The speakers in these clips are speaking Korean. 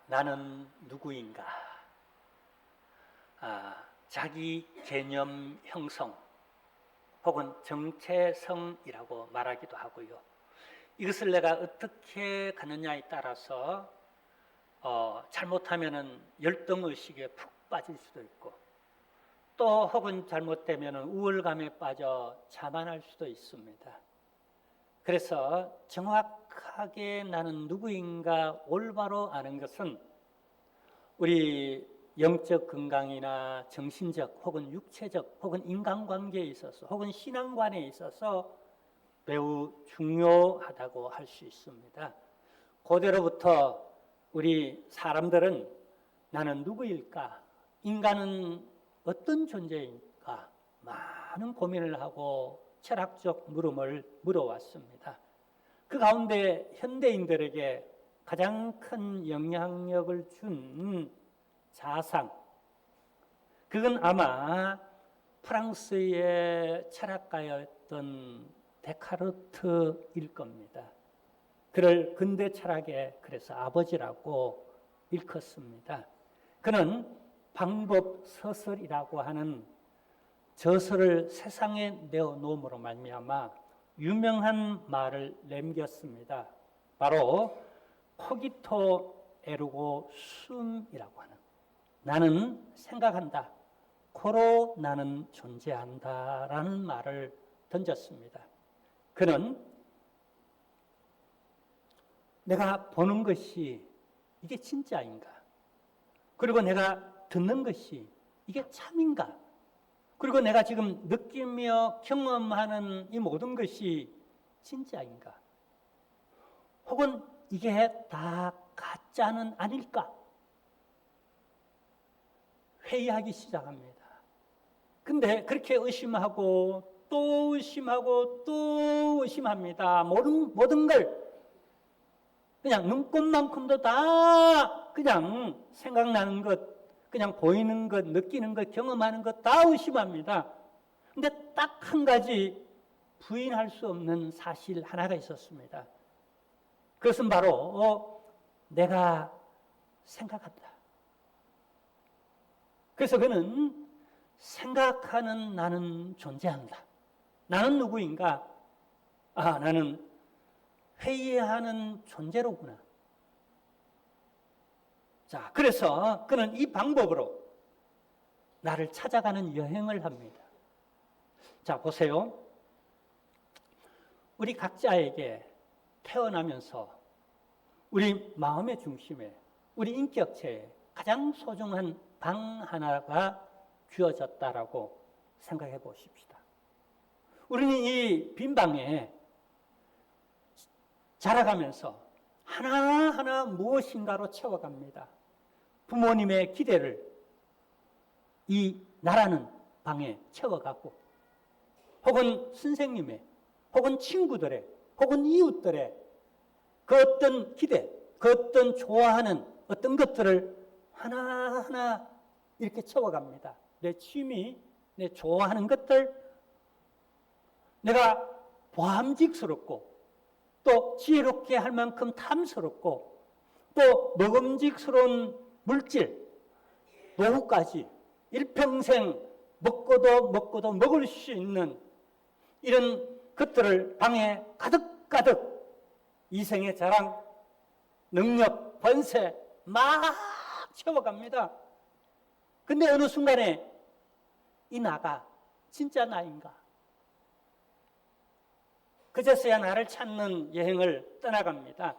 나는 누구인가? 자기 개념 형성 혹은 정체성이라고 말하기도 하고요. 이것을 내가 어떻게 가느냐에 따라서 잘못하면 열등의식에 푹 빠질 수도 있고, 또 혹은 잘못되면 우월감에 빠져 자만할 수도 있습니다. 그래서 정확하게 나는 누구인가 올바로 아는 것은 우리 영적 건강이나 정신적 혹은 육체적 혹은 인간관계에 있어서 혹은 신앙관에 있어서 매우 중요하다고 할 수 있습니다. 고대로부터 우리 사람들은 나는 누구일까? 인간은 어떤 존재일까? 많은 고민을 하고 철학적 물음을 물어왔습니다. 그 가운데 현대인들에게 가장 큰 영향력을 준 자상, 그건 아마 프랑스의 철학가였던 데카르트일 겁니다. 그를 근대 철학의 그래서 아버지라고 일컫습니다. 그는 방법서설이라고 하는 저서를 세상에 내어놓음으로 말미암아 유명한 말을 남겼습니다. 바로 코기토 에르고 숨이라고 하는, 나는 생각한다, 코로 나는 존재한다라는 말을 던졌습니다. 그는 내가 보는 것이 이게 진짜인가? 그리고 내가 듣는 것이 이게 참인가? 그리고 내가 지금 느끼며 경험하는 이 모든 것이 진짜인가? 혹은 이게 다 가짜는 아닐까? 회의하기 시작합니다. 근데 그렇게 의심하고 또 의심하고 또 의심합니다. 모든 걸 그냥 눈꽃만큼도 다 그냥 생각나는 것, 그냥 보이는 것, 느끼는 것, 경험하는 것 다 의심합니다. 근데 딱 한 가지 부인할 수 없는 사실 하나가 있었습니다. 그것은 바로 내가 생각한다. 그래서 그는 생각하는 나는 존재한다. 나는 누구인가? 나는 회의하는 존재로구나. 자, 그래서 그는 이 방법으로 나를 찾아가는 여행을 합니다. 자, 보세요. 우리 각자에게 태어나면서 우리 마음의 중심에, 우리 인격체에 가장 소중한 방 하나가 주어졌다라고 생각해 보십시다. 우리는 이 빈 방에 자라가면서 하나하나 무엇인가로 채워갑니다. 부모님의 기대를 이 나라는 방에 채워가고, 혹은 선생님의, 혹은 친구들의, 혹은 이웃들의 그 어떤 기대, 그 어떤 좋아하는 어떤 것들을 하나하나 이렇게 채워갑니다. 내 취미, 내 좋아하는 것들, 내가 보암직스럽고 또 지혜롭게 할 만큼 탐스럽고 또 먹음직스러운 물질, 노후까지 일평생 먹고도 먹을 수 있는 이런 것들을 방에 가득가득 이생의 자랑, 능력, 번세 막 채워갑니다. 근데 어느 순간에 이 나가 진짜 나인가? 그제서야 나를 찾는 여행을 떠나갑니다.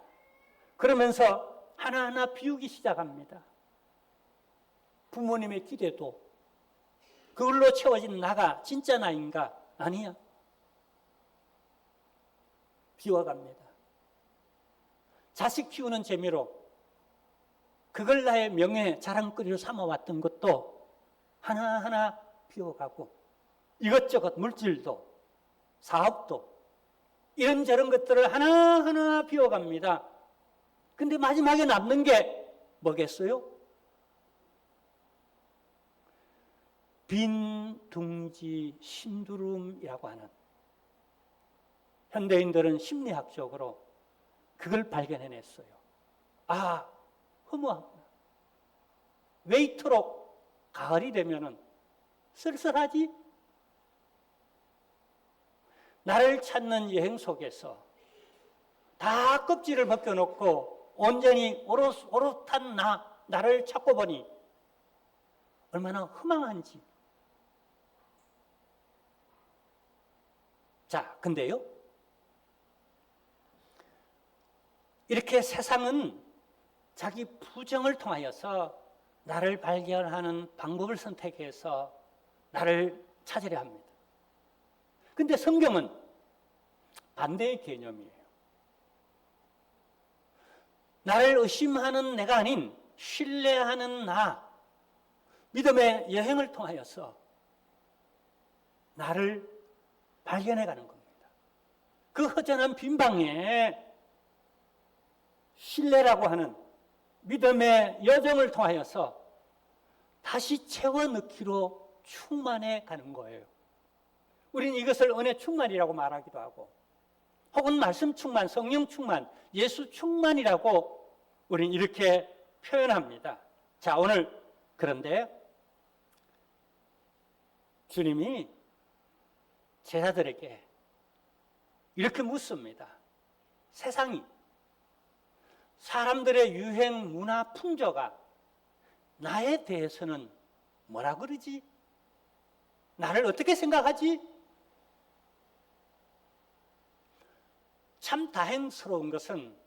그러면서 하나하나 비우기 시작합니다. 부모님의 기대도 그걸로 채워진 나가 진짜 나인가? 아니야. 비워갑니다. 자식 키우는 재미로 그걸 나의 명예 자랑거리로 삼아왔던 것도 하나하나 비워가고, 이것저것 물질도 사업도 이런저런 것들을 하나하나 비워갑니다. 근데 마지막에 남는 게 뭐겠어요? 빈 둥지 심두름이라고 하는, 현대인들은 심리학적으로 그걸 발견해냈어요. 허무하구나. 왜 이토록 가을이 되면은 쓸쓸하지? 나를 찾는 여행 속에서 다 껍질을 벗겨놓고 온전히 오롯한 나를 찾고 보니 얼마나 허망한지. 자, 근데요, 이렇게 세상은 자기 부정을 통하여서 나를 발견하는 방법을 선택해서 나를 찾으려 합니다. 근데 성경은 반대의 개념이에요. 나를 의심하는 내가 아닌 신뢰하는 나, 믿음의 여행을 통하여서 나를 발견해가는 겁니다. 그 허전한 빈 방에 신뢰라고 하는 믿음의 여정을 통하여서 다시 채워 넣기로 충만해 가는 거예요. 우리는 이것을 은혜 충만이라고 말하기도 하고, 혹은 말씀 충만, 성령 충만, 예수 충만이라고 우리는 이렇게 표현합니다. 자, 오늘 그런데 주님이 제자들에게 이렇게 묻습니다. 세상이, 사람들의 유행, 문화, 풍조가 나에 대해서는 뭐라 그러지? 나를 어떻게 생각하지? 참 다행스러운 것은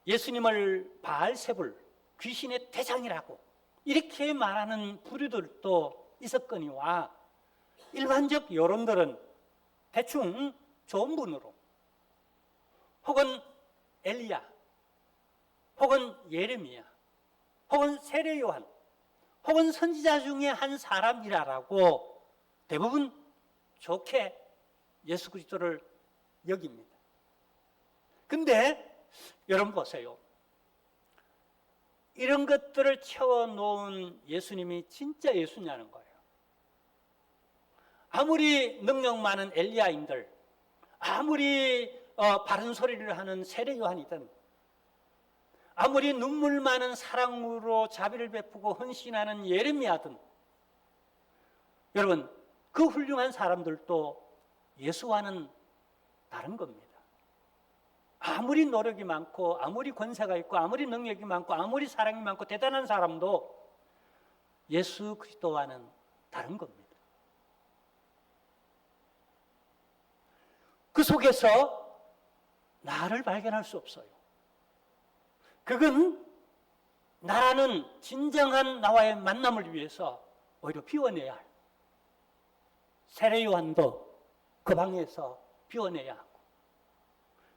예수님을 바알세불, 귀신의 대장이라고 이렇게 말하는 부류들도 있었거니와 일반적 여론들은 대충 좋은 분으로, 혹은 엘리야, 혹은 예레미야, 혹은 세례 요한, 혹은 선지자 중에 한 사람이라고 대부분 좋게 예수 그리스도를 여깁니다. 근데 여러분 보세요. 이런 것들을 채워놓은 예수님이 진짜 예수냐는 거예요. 아무리 능력 많은 엘리야인들, 아무리 바른 소리를 하는 세례 요한이든, 아무리 눈물 많은 사랑으로 자비를 베푸고 헌신하는 예레미야든, 여러분 그 훌륭한 사람들도 예수와는 다른 겁니다. 아무리 노력이 많고 아무리 권세가 있고 아무리 능력이 많고 아무리 사랑이 많고 대단한 사람도 예수 그리스도와는 다른 겁니다. 그 속에서 나를 발견할 수 없어요. 그건 나라는 진정한 나와의 만남을 위해서 오히려 비워내야 할, 세례 요한도 그 방에서 비워내야 하고,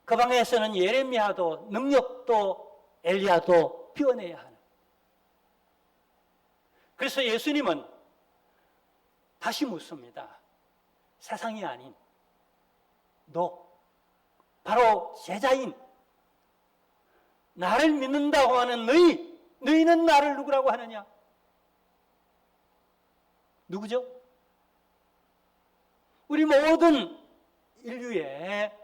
그 방에서는 예레미야도 능력도 엘리야도 비워내야 하는. 그래서 예수님은 다시 묻습니다. 세상이 아닌 너, 바로 제자인 나를 믿는다고 하는 너희는 나를 누구라고 하느냐? 누구죠? 우리 모든 인류의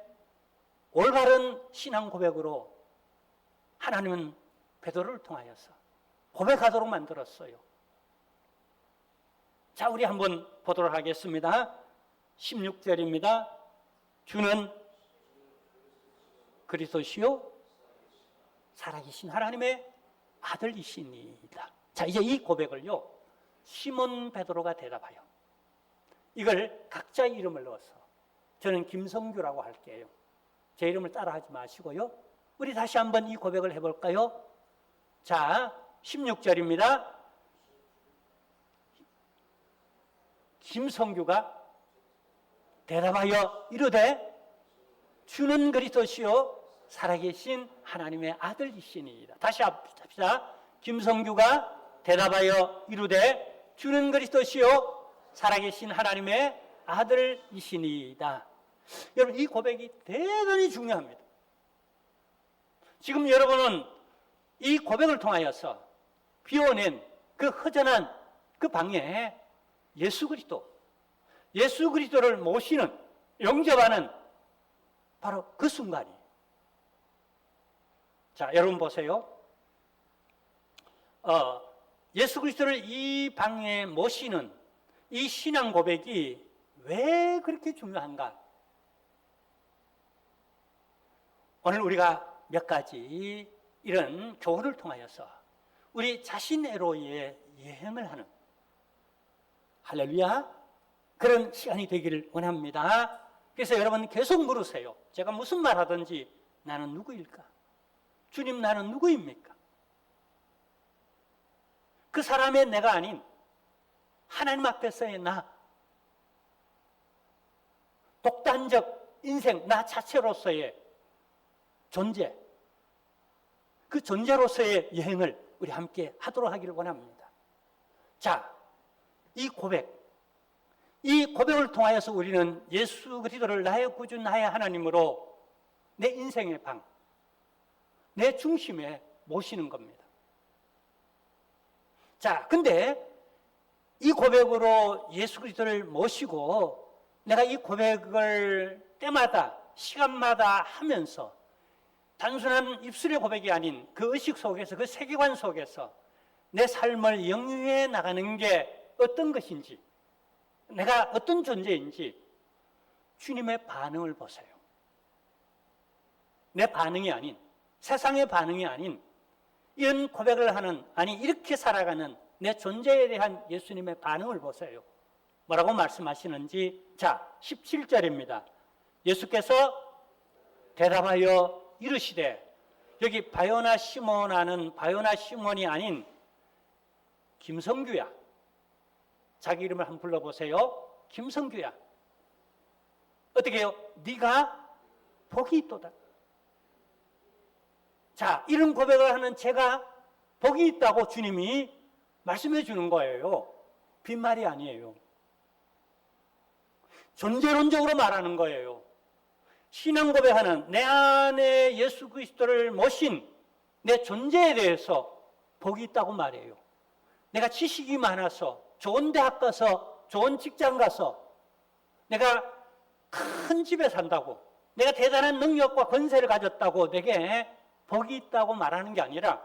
올바른 신앙 고백으로 하나님은 베드로를 통하여서 고백하도록 만들었어요. 자, 우리 한번 보도록 하겠습니다. 16절입니다. 주는 그리스도시요 살아계신 하나님의 아들이시니이다. 자, 이제 이 고백을요, 시몬 베드로가 대답하여, 이걸 각자의 이름을 넣어서, 저는 김성규라고 할게요. 제 이름을 따라하지 마시고요. 우리 다시 한번 이 고백을 해볼까요? 자, 16절입니다. 김성규가 대답하여 이르되 주는 그리스도시요 살아계신 하나님의 아들이시니이다. 다시 합시다. 김성규가 대답하여 이르되 주는 그리스도시요 살아계신 하나님의 아들이시니이다. 여러분, 이 고백이 대단히 중요합니다. 지금 여러분은 이 고백을 통하여서 비워낸 그 허전한 그 방에 예수 그리스도를 모시는, 영접하는 바로 그 순간이. 자, 여러분 보세요. 예수 그리스도를 이 방에 모시는 이 신앙 고백이 왜 그렇게 중요한가? 오늘 우리가 몇 가지 이런 교훈을 통하여서 우리 자신애로의 여행을 하는, 할렐루야, 그런 시간이 되기를 원합니다. 그래서 여러분 계속 물으세요. 제가 무슨 말 하든지 나는 누구일까? 주님, 나는 누구입니까? 그 사람의 내가 아닌 하나님 앞에서의 나, 독단적 인생, 나 자체로서의 존재, 그 존재로서의 여행을 우리 함께 하도록 하기를 원합니다. 자, 이 고백을 통하여서 우리는 예수 그리스도를 나의 구주, 나의 하나님으로 내 인생의 방, 내 중심에 모시는 겁니다. 자, 근데 이 고백으로 예수 그리스도를 모시고 내가 이 고백을 때마다 시간마다 하면서 단순한 입술의 고백이 아닌 그 의식 속에서, 그 세계관 속에서 내 삶을 영위해 나가는 게 어떤 것인지, 내가 어떤 존재인지 주님의 반응을 보세요. 내 반응이 아닌, 세상의 반응이 아닌 이런 고백을 하는, 아니 이렇게 살아가는 내 존재에 대한 예수님의 반응을 보세요. 뭐라고 말씀하시는지, 자, 17절입니다. 예수께서 대답하여 이르시되, 여기 바요나 시몬하는 바요나 시몬이 아닌 김성규야. 자기 이름을 한번 불러보세요. 김성규야. 어떻게 해요? 네가 복이 있도다. 자, 이런 고백을 하는 제가 복이 있다고 주님이 말씀해 주는 거예요. 빈말이 아니에요. 존재론적으로 말하는 거예요. 신앙 고백하는 내 안에 예수 그리스도를 모신 내 존재에 대해서 복이 있다고 말해요. 내가 지식이 많아서 좋은 대학 가서 좋은 직장 가서 내가 큰 집에 산다고, 내가 대단한 능력과 권세를 가졌다고 내게 복이 있다고 말하는 게 아니라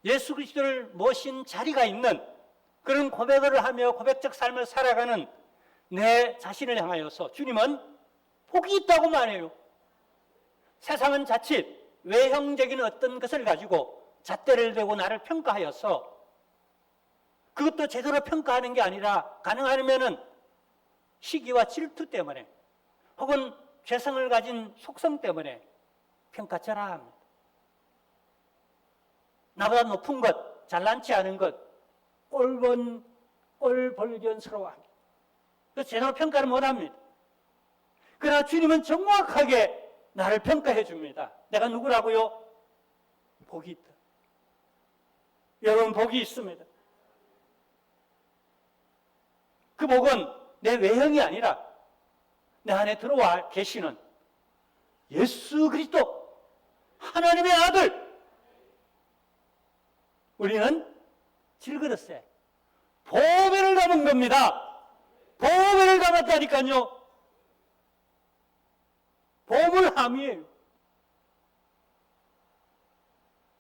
예수 그리스도를 모신 자리가 있는 그런 고백을 하며 고백적 삶을 살아가는 내 자신을 향하여서 주님은 복이 있다고 말해요. 세상은 자칫 외형적인 어떤 것을 가지고 잣대를 대고 나를 평가하여서 그것도 제대로 평가하는 게 아니라 가능하면은 시기와 질투 때문에 혹은 죄성을 가진 속성 때문에 평가처라 합니다. 나보다 높은 것, 잘난치 않은 것, 꼴불견스러워합니다. 그래서 제대로 평가를 못합니다. 그러나 주님은 정확하게 나를 평가해 줍니다. 내가 누구라고요? 복이 있다. 여러분, 복이 있습니다. 그 복은 내 외형이 아니라 내 안에 들어와 계시는 예수 그리스도 하나님의 아들. 우리는 질그릇에 보배를 담은 겁니다. 보배를 담았다니까요. 보물함이에요.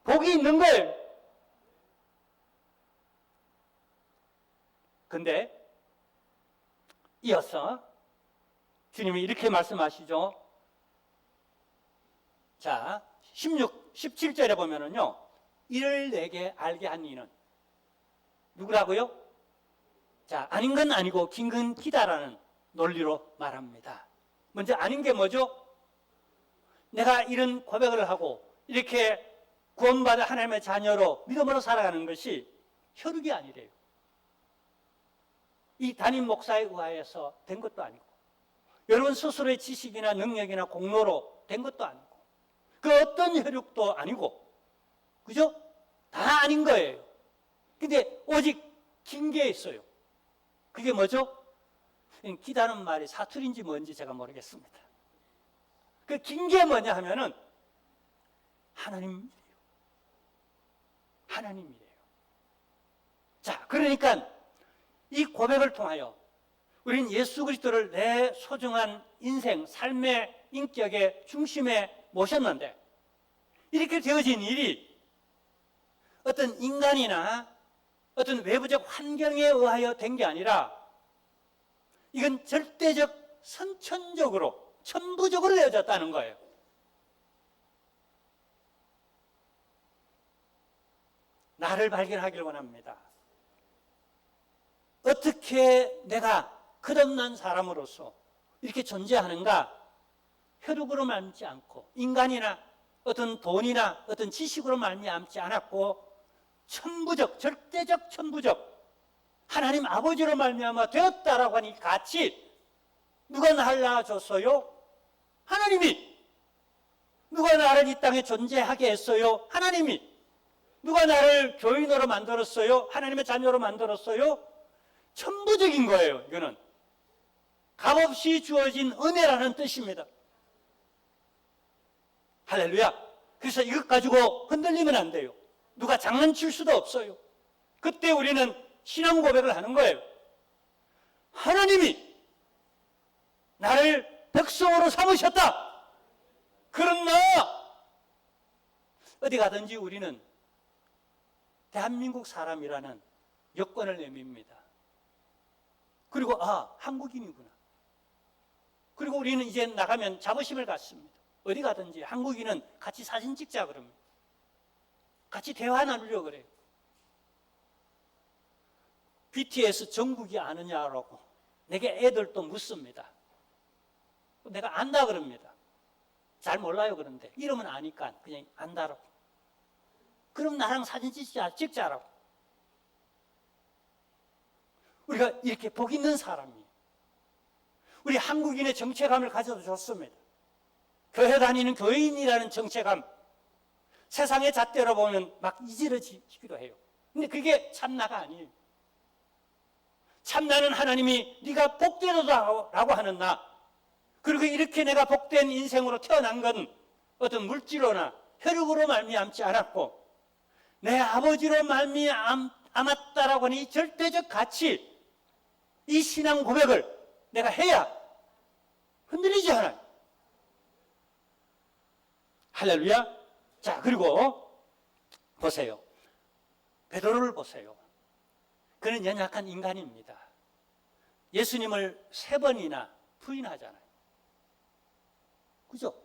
복이 있는 거예요. 근데 이어서 주님이 이렇게 말씀하시죠. 자, 17절에 보면은요, 이를 내게 알게 한 이는 누구라고요? 자, 아닌 건 아니고 긴 건 기다라는 논리로 말합니다. 먼저 아닌 게 뭐죠? 내가 이런 고백을 하고 이렇게 구원받은 하나님의 자녀로 믿음으로 살아가는 것이 혈육이 아니래요. 이 담임 목사에 의하여서 된 것도 아니고 여러분 스스로의 지식이나 능력이나 공로로 된 것도 아니고 그 어떤 혈육도 아니고, 그죠? 다 아닌 거예요. 근데 오직 긴 게 있어요. 그게 뭐죠? 기다는 말이 사투리인지 뭔지 제가 모르겠습니다. 그 긴 게 뭐냐 하면은 하나님이래요. 하나님이래요. 자, 그러니까 이 고백을 통하여 우리는 예수 그리스도를 내 소중한 인생, 삶의 인격의 중심에 모셨는데 이렇게 되어진 일이 어떤 인간이나 어떤 외부적 환경에 의하여 된 게 아니라 이건 절대적 선천적으로 천부적으로 되어졌다는 거예요. 나를 발견하기를 원합니다. 어떻게 내가 거듭난 사람으로서 이렇게 존재하는가? 혈육으로 말미암지 않고 인간이나 어떤 돈이나 어떤 지식으로 말미암지 않았고 천부적, 절대적 천부적 하나님 아버지로 말미암아 되었다라고 하니 같이 누가 나를 낳아줬어요? 하나님이. 누가 나를 이 땅에 존재하게 했어요? 하나님이. 누가 나를 교인으로 만들었어요? 하나님의 자녀로 만들었어요? 천부적인 거예요. 이거는 값없이 주어진 은혜라는 뜻입니다. 할렐루야. 그래서 이것 가지고 흔들리면 안 돼요. 누가 장난칠 수도 없어요. 그때 우리는 신앙 고백을 하는 거예요. 하나님이 나를 백성으로 삼으셨다. 그러나 어디 가든지 우리는 대한민국 사람이라는 여권을 내밉니다. 그리고 한국인이구나. 그리고 우리는 이제 나가면 자부심을 갖습니다. 어디 가든지 한국인은 같이 사진 찍자 그럽니다. 같이 대화 나누려고 그래요. BTS 정국이 아느냐라고 내게 애들도 묻습니다. 내가 안다 그럽니다. 잘 몰라요 그런데 이름은 아니까 그냥 안다라고. 그럼 나랑 사진 찍자라고. 우리가 이렇게 복 있는 사람이에요. 우리 한국인의 정체감을 가져도 좋습니다. 교회 다니는 교인이라는 정체감, 세상의 잣대로 보면 막 이지러지기도 해요. 근데 그게 참나가 아니에요. 참나는 하나님이 네가 복되도다라고 하는 나, 그리고 이렇게 내가 복된 인생으로 태어난 건 어떤 물질로나 혈육으로 말미암지 않았고 내 아버지로 말미암았다라고 하는 이 절대적 가치, 이 신앙 고백을 내가 해야 흔들리지 않아요. 할렐루야. 자, 그리고 보세요. 베드로를 보세요. 그는 연약한 인간입니다. 예수님을 3번이나 부인하잖아요. 그죠?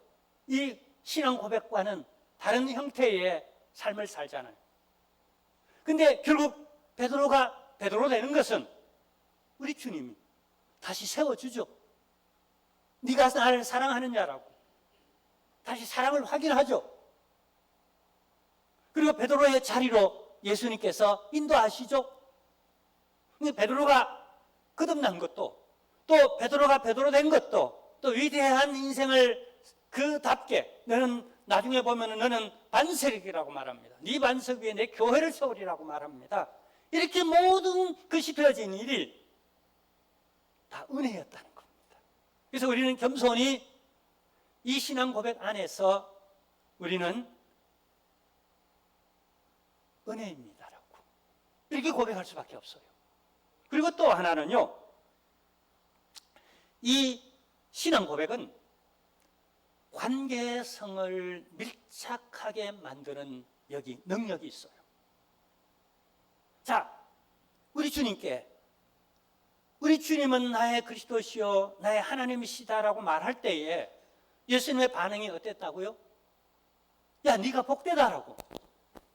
이 신앙 고백과는 다른 형태의 삶을 살잖아요. 근데 결국 베드로가 베드로 되는 것은 우리 주님이 다시 세워주죠. 네가 나를 사랑하느냐라고 다시 사랑을 확인하죠. 그리고 베드로의 자리로 예수님께서 인도하시죠. 근데 베드로가 거듭난 것도 또 베드로가 베드로 된 것도 또 위대한 인생을 그답게 너는 나중에 보면 너는 반석이라고 말합니다. 네 반석 위에 내 교회를 세우리라고 말합니다. 이렇게 모든 것이 되어진 일이 다 은혜였다는 겁니다. 그래서 우리는 겸손히 이 신앙 고백 안에서 우리는 은혜입니다라고 이렇게 고백할 수밖에 없어요. 그리고 또 하나는요, 이 신앙 고백은 관계성을 밀착하게 만드는 능력이 있어요. 자, 우리 주님께 우리 주님은 나의 그리스도시요 나의 하나님이시다라고 말할 때에 예수님의 반응이 어땠다고요? 야, 네가 복되다라고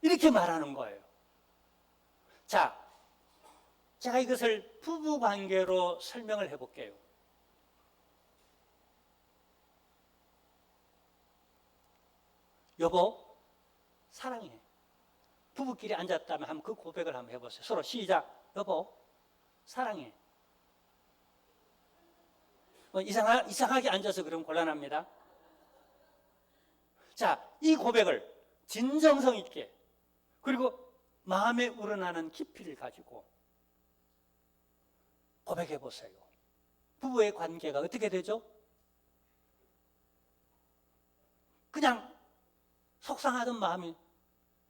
이렇게 말하는 거예요. 자, 제가 이것을 부부관계로 설명을 해볼게요. 여보, 사랑해. 부부끼리 앉았다면 한번 그 고백을 한번 해보세요. 서로 시작. 여보, 사랑해. 이상하게 앉아서 그러면 곤란합니다. 자, 이 고백을 진정성 있게 그리고 마음에 우러나는 깊이를 가지고 고백해 보세요. 부부의 관계가 어떻게 되죠? 그냥 속상하던 마음이,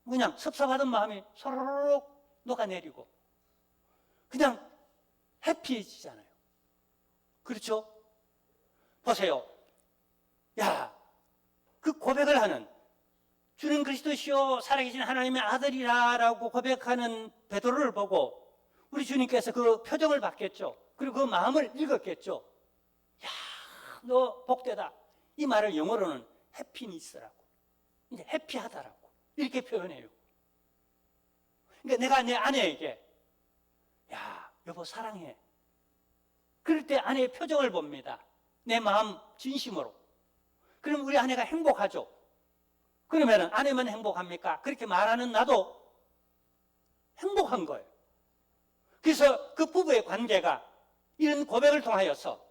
그냥 섭섭하던 마음이 소로록 녹아내리고 그냥 해피해지잖아요. 그렇죠? 보세요. 야, 그 고백을 하는, 주는 그리스도시요 살아계신 하나님의 아들이라고 고백하는 베드로를 보고 우리 주님께서 그 표정을 봤겠죠. 그리고 그 마음을 읽었겠죠. 야, 너 복되다. 이 말을 영어로는 해피니스라고, 이제 해피하다라고 이렇게 표현해요. 그러니까 내가 내 아내에게 야, 여보 사랑해. 그럴 때 아내의 표정을 봅니다. 내 마음 진심으로. 그럼 우리 아내가 행복하죠. 그러면 아내만 행복합니까? 그렇게 말하는 나도 행복한 거예요. 그래서 그 부부의 관계가 이런 고백을 통하여서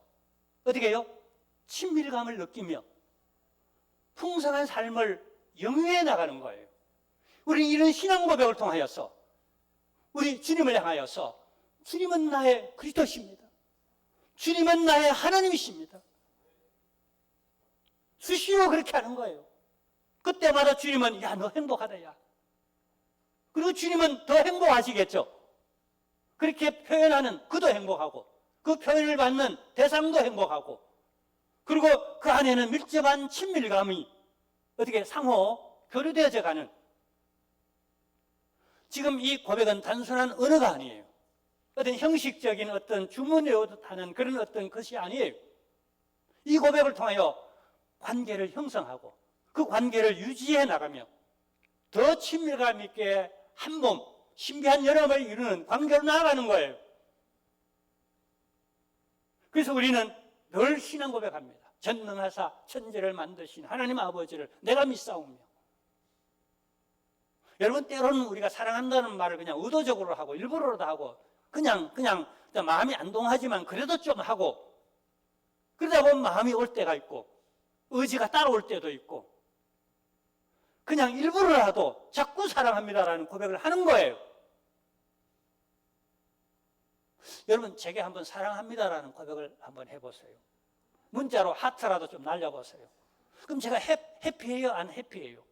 어떻게 해요? 친밀감을 느끼며 풍성한 삶을 영위해 나가는 거예요. 우리는 이런 신앙 고백을 통하여서 우리 주님을 향하여서 주님은 나의 그리스도십니다. 주님은 나의 하나님이십니다. 수시로 그렇게 하는 거예요. 그때마다 주님은 야, 너 행복하다 야. 그리고 주님은 더 행복하시겠죠. 그렇게 표현하는 그도 행복하고 그 표현을 받는 대상도 행복하고 그리고 그 안에는 밀접한 친밀감이 어떻게 상호 교류되어져 가는, 지금 이 고백은 단순한 언어가 아니에요. 어떤 형식적인 어떤 주문 외우듯 하는 그런 어떤 것이 아니에요. 이 고백을 통하여 관계를 형성하고 그 관계를 유지해 나가며 더 친밀감 있게 한 몸, 신비한 연합을 이루는 관계로 나아가는 거예요. 그래서 우리는 늘 신앙 고백합니다. 전능하사 천지를 만드신 하나님 아버지를 내가 믿사오며. 여러분, 때로는 우리가 사랑한다는 말을 그냥 의도적으로 하고 일부러도 하고 그냥 마음이 안 동하지만 그래도 좀 하고 그러다 보면 마음이 올 때가 있고 의지가 따라올 때도 있고 그냥 일부러라도 자꾸 사랑합니다라는 고백을 하는 거예요. 여러분, 제게 한번 사랑합니다라는 고백을 한번 해보세요. 문자로 하트라도 좀 날려보세요. 그럼 제가 해피해요? 안 해피해요?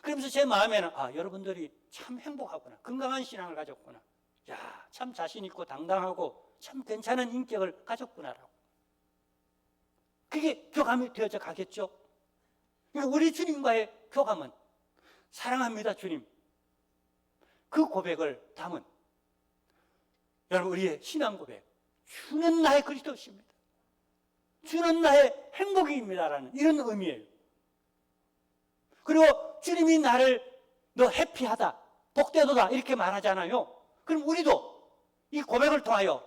그러면서 제 마음에는 여러분들이 참 행복하구나. 건강한 신앙을 가졌구나. 야, 참 자신 있고 당당하고 참 괜찮은 인격을 가졌구나라고. 그게 교감이 되어져 가겠죠. 그러니까 우리 주님과의 교감은 사랑합니다 주님, 그 고백을 담은 여러분 우리의 신앙 고백, 주는 나의 그리스도십니다. 주는 나의 행복입니다라는 이런 의미예요. 그리고 주님이 나를 너 해피하다, 복되도다 이렇게 말하잖아요. 그럼 우리도 이 고백을 통하여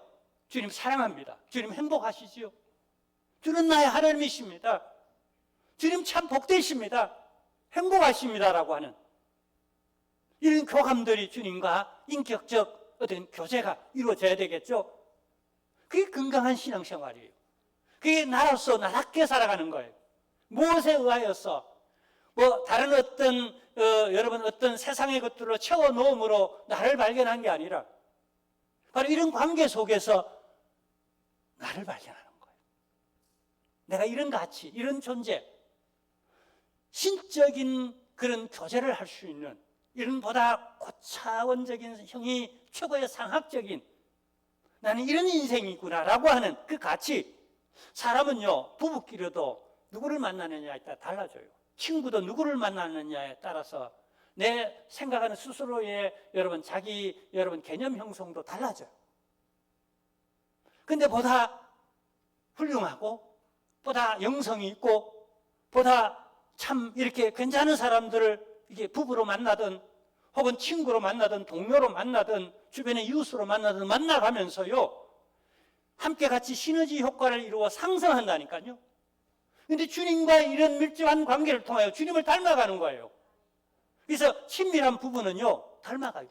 주님 사랑합니다. 주님 행복하시지요. 주는 나의 하나님이십니다. 주님 참 복되십니다. 행복하십니다라고 하는 이런 교감들이 주님과 인격적 어떤 교제가 이루어져야 되겠죠. 그게 건강한 신앙생활이에요. 그게 나로서 나답게 살아가는 거예요. 무엇에 의하여서 다른 어떤 여러분 어떤 세상의 것들로 채워 놓음으로 나를 발견한 게 아니라 바로 이런 관계 속에서 나를 발견하는 거예요. 내가 이런 가치, 이런 존재, 신적인 그런 교제를 할 수 있는 이런 보다 고차원적인 형이 최고의 상학적인 나는 이런 인생이구나라고 하는 그 가치. 사람은요, 부부끼리도 누구를 만나느냐에 따라 달라져요. 친구도 누구를 만나느냐에 따라서 내 생각하는 스스로의 여러분 개념 형성도 달라져요. 근데 보다 훌륭하고 보다 영성이 있고 보다 참 이렇게 괜찮은 사람들을 이게 부부로 만나든 혹은 친구로 만나든 동료로 만나든 주변의 이웃으로 만나든 만나가면서요 함께 같이 시너지 효과를 이루어 상승한다니까요. 그런데 주님과 이런 밀접한 관계를 통하여 주님을 닮아가는 거예요. 그래서 친밀한 부부는요 닮아가요.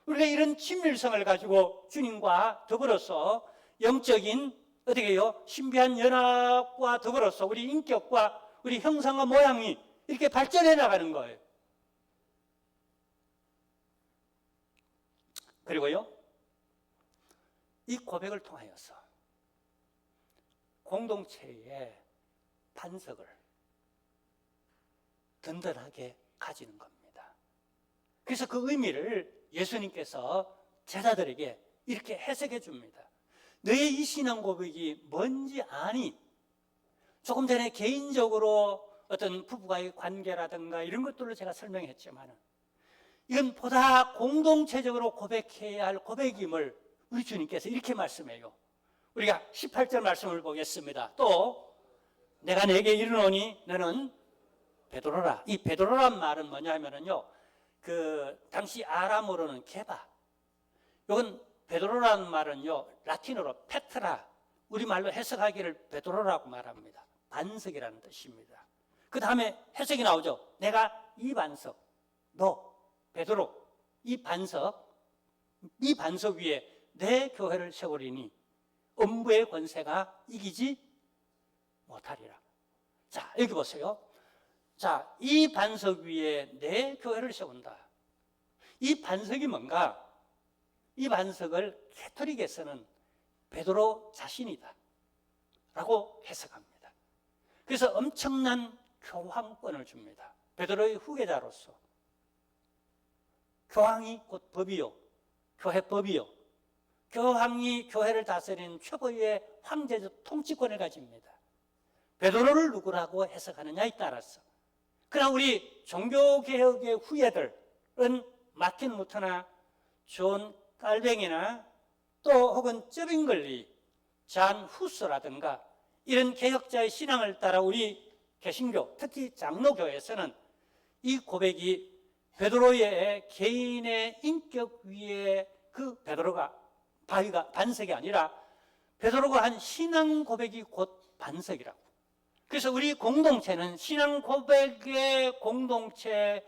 우리가 이런 친밀성을 가지고 주님과 더불어서 영적인 어떻게 해요? 신비한 연합과 더불어서 우리 인격과 우리 형상과 모양이 이렇게 발전해 나가는 거예요. 그리고요, 이 고백을 통하여서 공동체의 반석을 든든하게 가지는 겁니다. 그래서 그 의미를 예수님께서 제자들에게 이렇게 해석해 줍니다. 너의 이 신앙 고백이 뭔지 아니? 조금 전에 개인적으로 어떤 부부와의 관계라든가 이런 것들로 제가 설명했지만 이건 보다 공동체적으로 고백해야 할 고백임을 우리 주님께서 이렇게 말씀해요. 우리가 18절 말씀을 보겠습니다. 또 내가 내게 이르노니 너는 베드로라. 이 베드로란 말은 뭐냐 하면은요, 당시 아람어로는 게바. 이건 베드로라는 말은요, 라틴어로 페트라. 우리말로 해석하기를 베드로라고 말합니다. 반석이라는 뜻입니다. 그 다음에 해석이 나오죠. 내가 이 반석, 너 베드로, 이 반석 위에 내 교회를 세우리니 음부의 권세가 이기지 못하리라. 자, 여기 보세요. 자, 이 반석 위에 내 교회를 세운다. 이 반석이 뭔가? 이 반석을 캐토릭에서는 베드로 자신이다 라고 해석합니다. 그래서 엄청난 교황권을 줍니다. 베드로의 후계자로서. 교황이 곧 법이요, 교회법이요, 교황이 교회를 다스리는 최고의 황제적 통치권을 가집니다. 베드로를 누구라고 해석하느냐에 따라서. 그러나 우리 종교개혁의 후예들은 마틴 루터나 존 깔뱅이나 또 혹은 쩌빙글리, 잔 후스라든가 이런 개혁자의 신앙을 따라 우리 개신교, 특히 장로교에서는 이 고백이 베드로의 개인의 인격 위에 그 베드로가 바위가 반석이 아니라 베드로가 한 신앙 고백이 곧 반석이라고. 그래서 우리 공동체는 신앙 고백의 공동체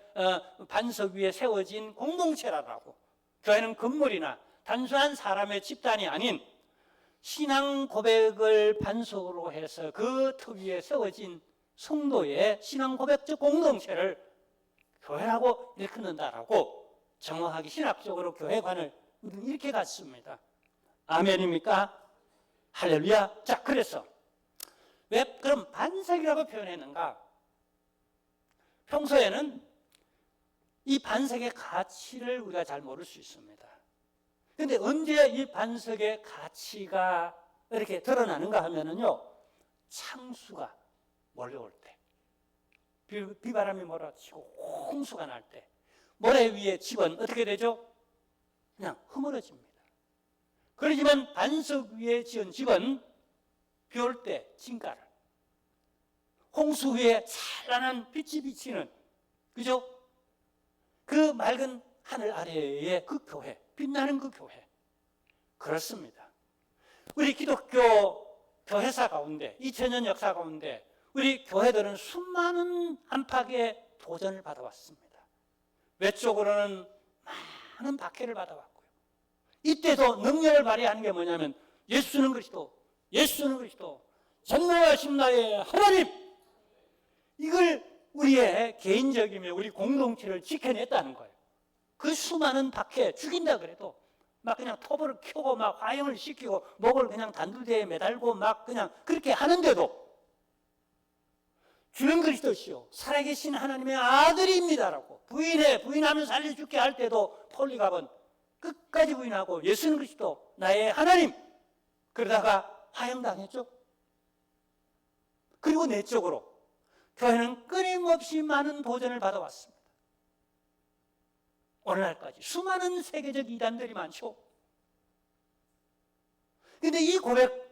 반석 위에 세워진 공동체라고. 교회는 건물이나 단순한 사람의 집단이 아닌 신앙 고백을 반석으로 해서 그 터 위에 세워진 성도의 신앙 고백적 공동체를 교회라고 일컫는다라고 정확하게 신학적으로 교회관을 우리는 이렇게 갖습니다. 아멘입니까? 할렐루야. 자, 그래서 왜 그럼 반석이라고 표현했는가? 평소에는 이 반석의 가치를 우리가 잘 모를 수 있습니다. 그런데 언제 이 반석의 가치가 이렇게 드러나는가 하면은요, 창수가 몰려올 때, 비바람이 몰아치고 홍수가 날 때, 모래 위에 집은 어떻게 되죠? 그냥 허물어집니다. 그렇지만 반석 위에 지은 집은 비 올 때 진가를, 홍수 위에 찬란한 빛이 비치는, 그죠? 그 맑은 하늘 아래의 그 교회, 빛나는 그 교회. 그렇습니다. 우리 기독교 교회사 가운데, 2000년 역사 가운데 우리 교회들은 수많은 안팎의 도전을 받아왔습니다. 외적으로는 많은 박해를 받아왔고요. 이때도 능력을 발휘하는 게 뭐냐면 예수는 그리스도, 예수는 그리스도, 전능하신 나의 하나님. 이걸 우리의 개인적이며 우리 공동체를 지켜냈다는 거예요. 그 수많은 박해, 죽인다 그래도 막 그냥 톱을 켜고 막 화형을 시키고 목을 그냥 단두대에 매달고 막 그냥 그렇게 하는데도 주는 그리스도시요 살아계신 하나님의 아들입니다라고 부인하면 살려 죽게 할 때도 폴리갑은 끝까지 부인하고 예수는 그리스도 나의 하나님, 그러다가 화형당했죠. 그리고 내적으로 교회는 끊임없이 많은 도전을 받아왔습니다. 오늘날까지 수많은 세계적 이단들이 많죠. 그런데 이 고백,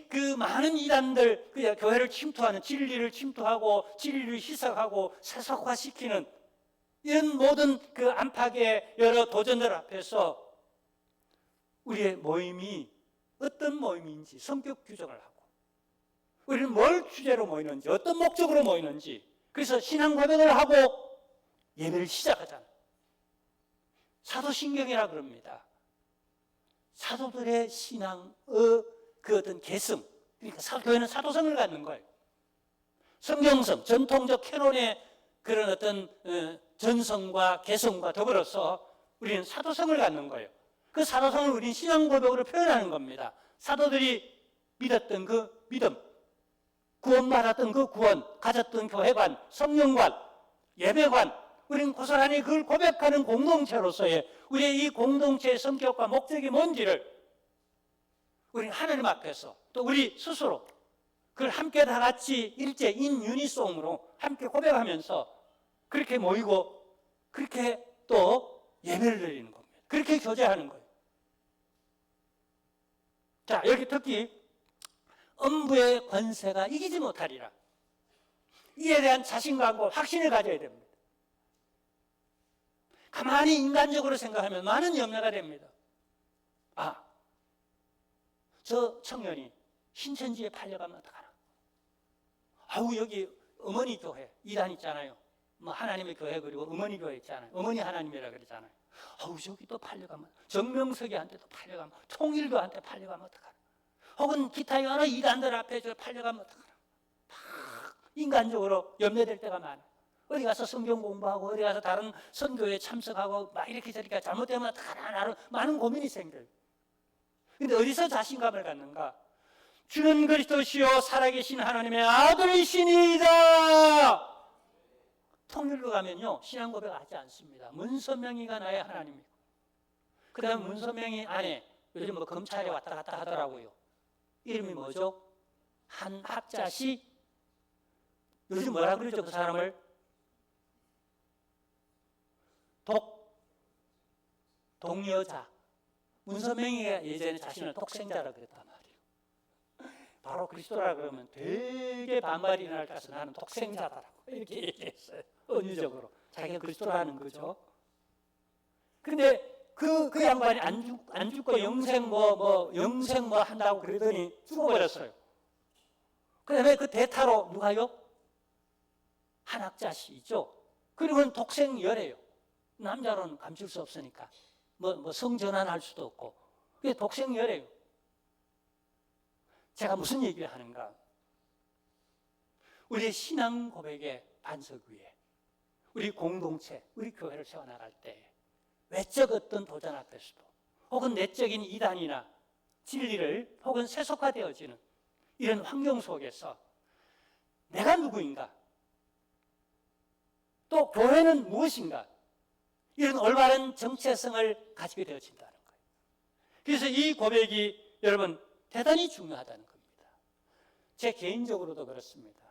그 많은 이단들, 교회를 침투하는, 진리를 침투하고 진리를 희석하고 세속화시키는 이런 모든 그 안팎의 여러 도전들 앞에서 우리의 모임이 어떤 모임인지 성격 규정을 하고, 우리는 뭘 주제로 모이는지, 어떤 목적으로 모이는지, 그래서 신앙 고백을 하고 예배를 시작하잖아요. 사도신경이라 그럽니다. 사도들의 신앙의 그 어떤 계승, 그러니까 교회는 사도성을 갖는 거예요. 성경성, 전통적 캐논의 그런 어떤 전성과 개성과 더불어서 우리는 사도성을 갖는 거예요. 그 사도성을 우리는 신앙 고백으로 표현하는 겁니다. 사도들이 믿었던 그 믿음, 구원받았던 그 구원, 가졌던 교회관, 성령관, 예배관, 우리는 고스란히 그걸 고백하는 공동체로서의 우리의 이 공동체의 성격과 목적이 뭔지를 우리는 하나님 앞에서 또 우리 스스로 그걸 함께 다 같이 일제 인 유니송으로 함께 고백하면서 그렇게 모이고 그렇게 또 예배를 드리는 겁니다. 그렇게 교제하는 거예요. 자, 여기 특히 음부의 권세가 이기지 못하리라. 이에 대한 자신감과 확신을 가져야 됩니다. 가만히 인간적으로 생각하면 많은 염려가 됩니다. 아, 저 청년이 신천지에 팔려가면 어떡하나. 아우, 여기 어머니 교회 이단 있잖아요. 뭐 하나님의 교회 그리고 어머니 교회 있잖아요. 어머니 하나님이라 그러잖아요. 아우, 저기 또 팔려가면, 정명석이한테도 팔려가면, 통일교한테 팔려가면 어떡하나. 혹은 기타 여러 이단들 앞에 저 팔려가면 어떡하나. 막 인간적으로 염려될 때가 많아. 어디 가서 성경 공부하고 어디 가서 다른 선교에 참석하고 막 이렇게 저렇게 잘못되면 어떡하나. 많은 고민이 생겨요. 근데 어디서 자신감을 갖는가? 주는 그리스도시요 살아계신 하나님의 아들이시니이다. 통일로 가면요 신앙 고백하지 않습니다. 문선명이가 나의 하나님이고, 그 다음 문선명이 안에 요즘 뭐 검찰에 왔다 갔다 하더라고요. 이름이 뭐죠? 한학자시. 요즘 뭐라 그러죠 그 사람을? 독여자. 문선명이가 예전에 자신을 독생자라 그랬단 말이에요. 바로 그리스도라 그러면 되게 반발이 일어날 것 같아서 나는 독생자다라고 이렇게 얘기했어요. 은유적으로. 자기가 그리스도라는 거죠. 근데 그 양반이 안 죽고 영생 영생 한다고 그러더니 죽어버렸어요. 그 다음에 그 대타로 누가요? 한학자씨 있죠? 그리고는 독생열애요. 남자로는 감출 수 없으니까. 성전환할 수도 없고. 그게 독생열애요. 제가 무슨 얘기를 하는가? 우리의 신앙 고백의 반석 위에 우리 공동체, 우리 교회를 세워나갈 때 외적 어떤 도전 앞에서도 혹은 내적인 이단이나 진리를 혹은 세속화되어지는 이런 환경 속에서 내가 누구인가? 또 교회는 무엇인가? 이런 올바른 정체성을 가지게 되어진다는 거예요. 그래서 이 고백이 여러분 대단히 중요하다는 겁니다. 제 개인적으로도 그렇습니다.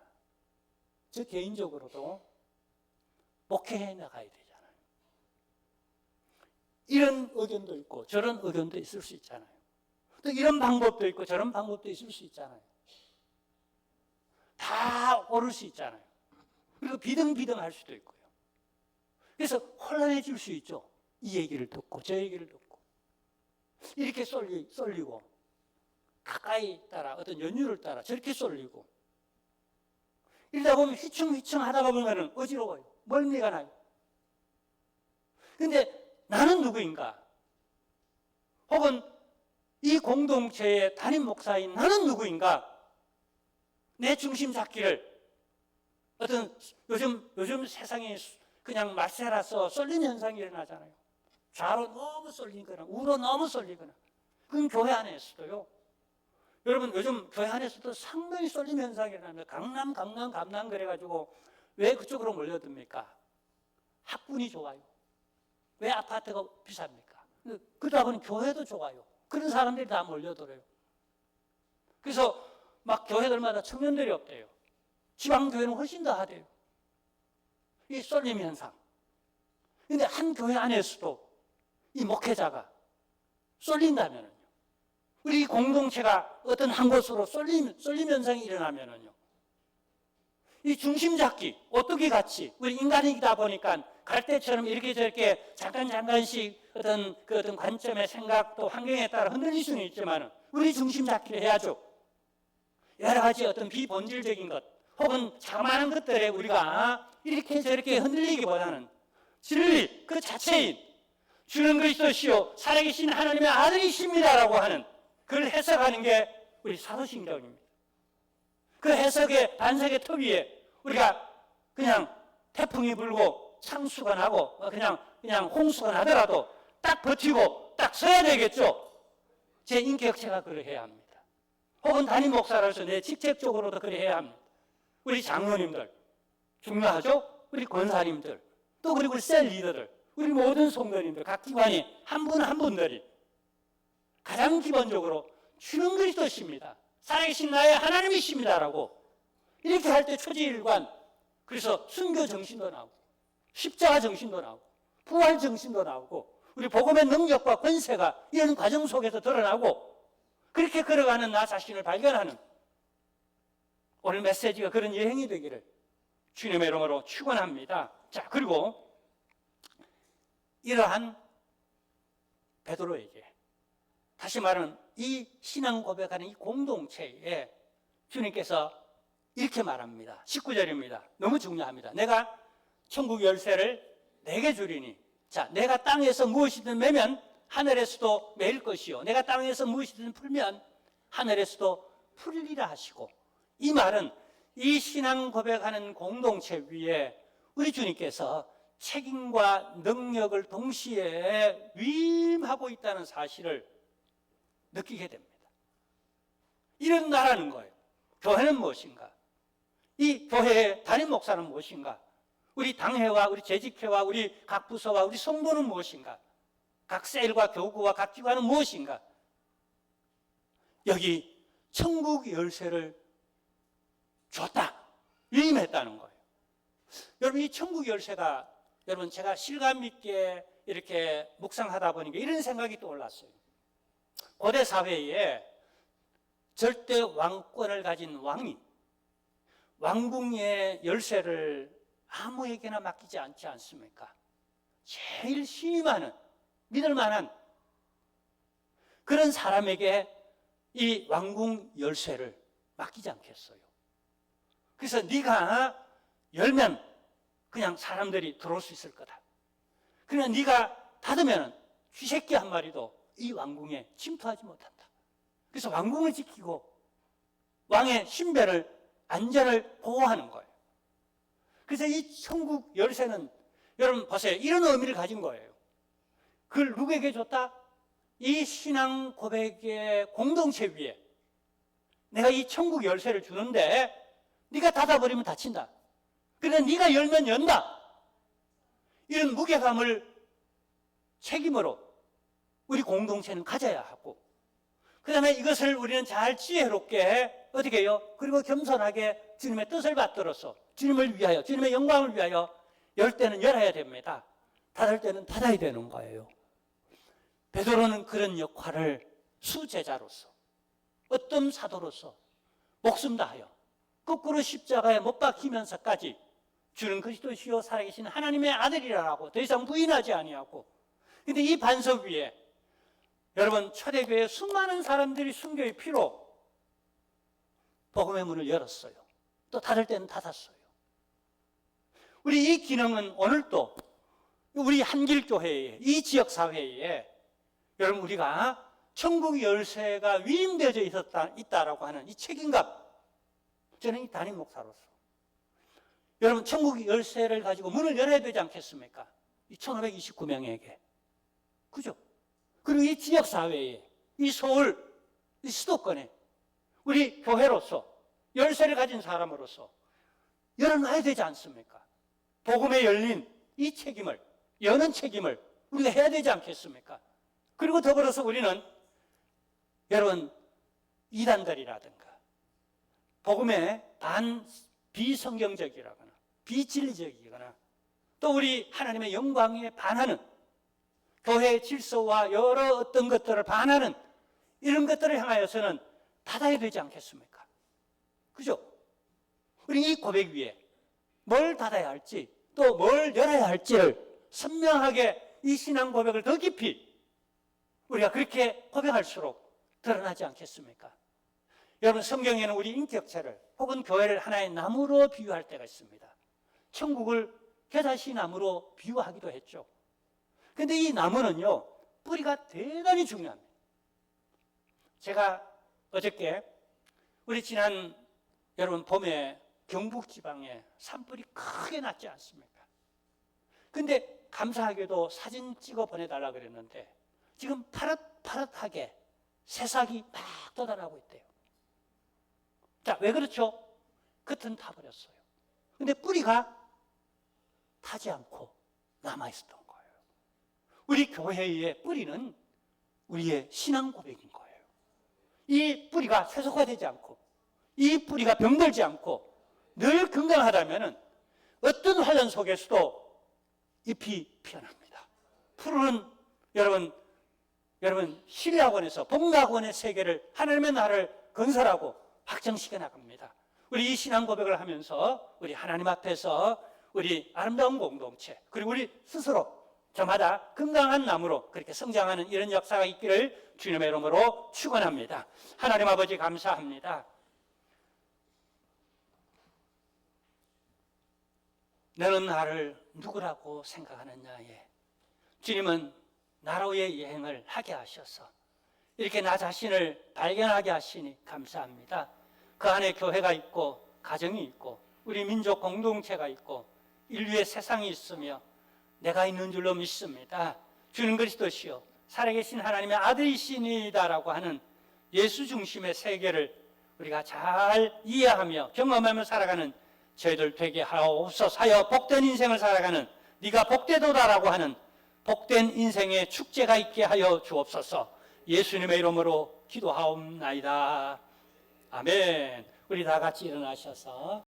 저 개인적으로도 목회해 나가야 되잖아요. 이런 의견도 있고 저런 의견도 있을 수 있잖아요. 또 이런 방법도 있고 저런 방법도 있을 수 있잖아요. 다 옳을 수 있잖아요. 그리고 비등비등할 수도 있고요. 그래서 혼란해질 수 있죠. 이 얘기를 듣고 저 얘기를 듣고 이렇게 쏠리고 가까이 따라 어떤 연유를 따라 저렇게 쏠리고 이러다 보면 휘충휘충 하다가 보면 어지러워요. 멀미가 나요. 근데 나는 누구인가? 혹은 이 공동체의 담임 목사인 나는 누구인가? 내 중심 잡기를 어떤 요즘 세상에 그냥 말세라서 쏠림 현상이 일어나잖아요. 좌로 너무 쏠리거나 우로 너무 쏠리거나. 그건 교회 안에서도요. 여러분 요즘 교회 안에서도 상당히 쏠림 현상이 일어납니다. 강남 그래가지고 왜 그쪽으로 몰려듭니까? 학군이 좋아요. 왜 아파트가 비쌉니까? 그러다 보니 교회도 좋아요. 그런 사람들이 다 몰려들어요. 그래서 막 교회들마다 청년들이 없대요. 지방교회는 훨씬 더 하대요. 이 쏠림 현상. 근데 한 교회 안에서도 이 목회자가 쏠린다면은요. 우리 공동체가 어떤 한 곳으로 쏠림 현상이 일어나면은요. 이 중심 잡기, 어떻게 같이, 우리 인간이다 보니까 갈 때처럼 이렇게 저렇게 잠깐씩 어떤 관점의 생각도 환경에 따라 흔들릴 수는 있지만 우리 중심 잡기를 해야죠. 여러 가지 어떤 비본질적인 것, 혹은 자그마한 것들에 우리가 이렇게 저렇게 흔들리기보다는 진리 그 자체인 주는 그리스도시요 살아계신 하나님의 아들이십니다라고 하는 그걸 해석하는 게 우리 사도신경입니다. 그 해석의 반석의 터 위에 우리가 그냥 태풍이 불고 창수가 나고 그냥 홍수가 나더라도 딱 버티고 딱 서야 되겠죠. 제 인격체가 그러해야 합니다. 혹은 담임 목사로서 내 직책적으로도 그래야 합니다. 우리 장로님들 중요하죠? 우리 권사님들 또 그리고 우리 셀 리더들 우리 모든 성도님들 각 기관이 한 분 한 분들이 가장 기본적으로 주는 그리스도십니다. 살아계신 나의 하나님이십니다라고 이렇게 할 때 초지일관, 그래서 순교 정신도 나오고 십자가 정신도 나오고 부활 정신도 나오고 우리 복음의 능력과 권세가 이런 과정 속에서 드러나고 그렇게 걸어가는 나 자신을 발견하는 오늘 메시지가 그런 여행이 되기를 주님의 이름으로 축원합니다. 자, 그리고 이러한 베드로에게 다시 말하는 이 신앙 고백하는 이 공동체에 주님께서 이렇게 말합니다. 19절입니다. 너무 중요합니다. 내가 천국 열쇠를 내게 주리니, 자, 내가 땅에서 무엇이든 매면 하늘에서도 매일 것이요 내가 땅에서 무엇이든 풀면 하늘에서도 풀리라 하시고, 이 말은 이 신앙 고백하는 공동체 위에 우리 주님께서 책임과 능력을 동시에 위임하고 있다는 사실을 느끼게 됩니다. 이런 나라는 거예요. 교회는 무엇인가? 이 교회의 담임 목사는 무엇인가? 우리 당회와 우리 재직회와 우리 각 부서와 우리 성도는 무엇인가? 각 셀과 교구와 각 기관은 무엇인가? 여기 천국 열쇠를 줬다, 위임했다는 거예요. 여러분, 이 천국 열쇠가, 여러분, 제가 실감 있게 이렇게 묵상하다 보니까 이런 생각이 떠올랐어요. 고대 사회에 절대 왕권을 가진 왕이 왕궁의 열쇠를 아무에게나 맡기지 않지 않습니까? 제일 신이 많은, 믿을 만한 그런 사람에게 이 왕궁 열쇠를 맡기지 않겠어요. 그래서 네가 열면 그냥 사람들이 들어올 수 있을 거다. 그러나 네가 닫으면 쥐새끼 한 마리도 이 왕궁에 침투하지 못한다. 그래서 왕궁을 지키고 왕의 신배를, 안전을 보호하는 거예요. 그래서 이 천국 열쇠는 여러분 보세요. 이런 의미를 가진 거예요. 그걸 누구에게 줬다? 이 신앙 고백의 공동체 위에 내가 이 천국 열쇠를 주는데 네가 닫아버리면 닫힌다. 그러나 네가 열면 연다. 이런 무게감을 책임으로 우리 공동체는 가져야 하고, 그 다음에 이것을 우리는 잘 지혜롭게 어떻게 해요? 그리고 겸손하게 주님의 뜻을 받들어서 주님을 위하여, 주님의 영광을 위하여 열 때는 열어야 됩니다. 닫을 때는 닫아야 되는 거예요. 베드로는 그런 역할을 수제자로서, 어떤 사도로서 목숨 다하여 거꾸로 십자가에 못 박히면서까지 주는 그리스도시요 살아계신 하나님의 아들이라고 더 이상 부인하지 아니하고, 근데 이 반석 위에 여러분 초대교회 수많은 사람들이 순교의 피로 복음의 문을 열었어요. 또 닫을 때는 닫았어요. 우리 이 기능은 오늘도 우리 한길교회에, 이 지역사회에 여러분 우리가 천국 열쇠가 위임되어져 있다라고 하는 이 책임감, 저는 이 담임 목사로서 여러분 천국 열쇠를 가지고 문을 열어야 되지 않겠습니까? 이 1529명에게. 그죠? 그리고 이 지역사회에, 이 서울, 이 수도권에 우리 교회로서 열쇠를 가진 사람으로서 열어놔야 되지 않습니까? 복음에 열린 이 책임을, 여는 책임을 우리가 해야 되지 않겠습니까? 그리고 더불어서 우리는 여러분 이단들이라든가 복음에 비성경적이라거나 비진리적이거나 또 우리 하나님의 영광에 반하는 교회의 질서와 여러 어떤 것들을 반하는 이런 것들을 향하여서는 닫아야 되지 않겠습니까? 그죠? 우리 이 고백 위에 뭘 닫아야 할지 또 뭘 열어야 할지를 선명하게 이 신앙 고백을 더 깊이 우리가 그렇게 고백할수록 드러나지 않겠습니까? 여러분 성경에는 우리 인격체를 혹은 교회를 하나의 나무로 비유할 때가 있습니다. 천국을 겨자씨 나무로 비유하기도 했죠. 그런데 이 나무는요 뿌리가 대단히 중요합니다. 제가 어저께 우리 지난 여러분 봄에 경북 지방에 산불이 크게 났지 않습니까? 근데 감사하게도 사진 찍어 보내달라 그랬는데 지금 파릇파릇하게 새싹이 막 돋아나고 있대요. 자, 왜 그렇죠? 겉은 타버렸어요. 근데 뿌리가 타지 않고 남아있었던 거예요. 우리 교회의 뿌리는 우리의 신앙 고백인 거예요. 이 뿌리가 세속화되지 않고 이 뿌리가 병들지 않고 늘 건강하다면 어떤 환란 속에서도 잎이 피어납니다. 풀은 여러분 신뢰학원에서 복락원의 세계를 하나님의 나라를 건설하고 확정시켜 나갑니다. 우리 이 신앙 고백을 하면서 우리 하나님 앞에서 우리 아름다운 공동체 그리고 우리 스스로 저마다 건강한 나무로 그렇게 성장하는 이런 역사가 있기를 주님의 이름으로 축원합니다. 하나님 아버지 감사합니다. 너는 나를 누구라고 생각하느냐에 주님은 나로의 여행을 하게 하셔서 이렇게 나 자신을 발견하게 하시니 감사합니다. 그 안에 교회가 있고 가정이 있고 우리 민족 공동체가 있고 인류의 세상이 있으며 내가 있는 줄로 믿습니다. 주는 그리스도시요 살아계신 하나님의 아들이시니다라고 하는 예수 중심의 세계를 우리가 잘 이해하며 경험하며 살아가는 저희들 되게 하옵소서. 하여 복된 인생을 살아가는 네가 복되도다라고 하는 복된 인생의 축제가 있게 하여 주옵소서. 예수님의 이름으로 기도하옵나이다. 아멘. 우리 다 같이 일어나셔서